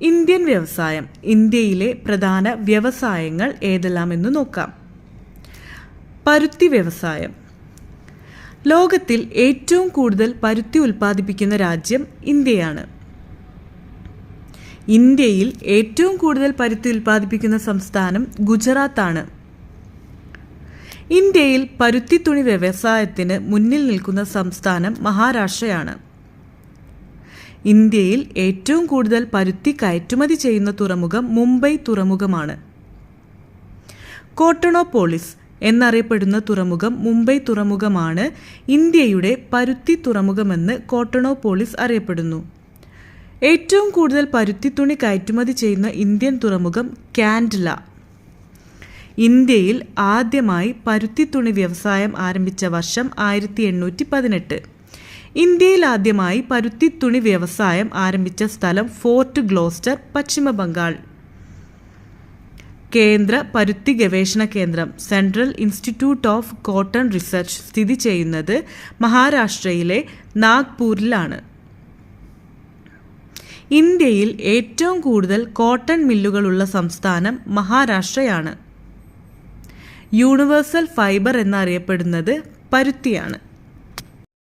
Indian വ്യവസായം. ഇന്ത്യയിലെ പ്രധാന വ്യവസായങ്ങൾ ഏതെല്ലാമെന്ന് നോക്കാം. പരുത്തി വ്യവസായം. ലോകത്തിൽ ഏറ്റവും കൂടുതൽ പരുത്തി ഉൽപ്പാദിപ്പിക്കുന്ന രാജ്യം ഇന്ത്യയാണ്. ഇന്ത്യയിൽ ഏറ്റവും കൂടുതൽ പരുത്തി ഉൽപ്പാദിപ്പിക്കുന്ന സംസ്ഥാനം ഗുജറാത്താണ്. ഇന്ത്യയിൽ പരുത്തി തുണി വ്യവസായത്തിന് മുന്നിൽ നിൽക്കുന്ന സംസ്ഥാനം മഹാരാഷ്ട്രയാണ്. ഇന്ത്യയിൽ ഏറ്റവും കൂടുതൽ പരുത്തി കയറ്റുമതി ചെയ്യുന്ന തുറമുഖം മുംബൈ തുറമുഖമാണ്. കോട്ടണോപോളിസ് എന്നറിയപ്പെടുന്ന തുറമുഖം മുംബൈ തുറമുഖമാണ്. ഇന്ത്യയുടെ പരുത്തി തുറമുഖമെന്ന് കോട്ടണോപോളിസ് അറിയപ്പെടുന്നു. ഏറ്റവും കൂടുതൽ പരുത്തി തുണി കയറ്റുമതി ചെയ്യുന്ന ഇന്ത്യൻ തുറമുഖം കാൻഡ്ല. ഇന്ത്യയിൽ ആദ്യമായി പരുത്തി തുണി വ്യവസായം ആരംഭിച്ച വർഷം 1818. ഇന്ത്യയിൽ ആദ്യമായി പരുത്തി തുണി വ്യവസായം ആരംഭിച്ച സ്ഥലം ഫോർട്ട് ഗ്ലോസ്റ്റർ, പശ്ചിമ ബംഗാൾ. കേന്ദ്ര പരുത്തി ഗവേഷണ കേന്ദ്രം central institute of cotton research സ്ഥിതി ചെയ്യുന്നത് മഹാരാഷ്ട്രയിലെ നാഗ്പൂരിലാണ്. ഇന്ത്യയിൽ ഏറ്റവും കൂടുതൽ കോട്ടൺ മില്ലുകളുള്ള സംസ്ഥാനം മഹാരാഷ്ട്രയാണ്. യൂണിവേഴ്സൽ ഫൈബർ എന്നറിയപ്പെടുന്നത് പരുത്തിയാണ്.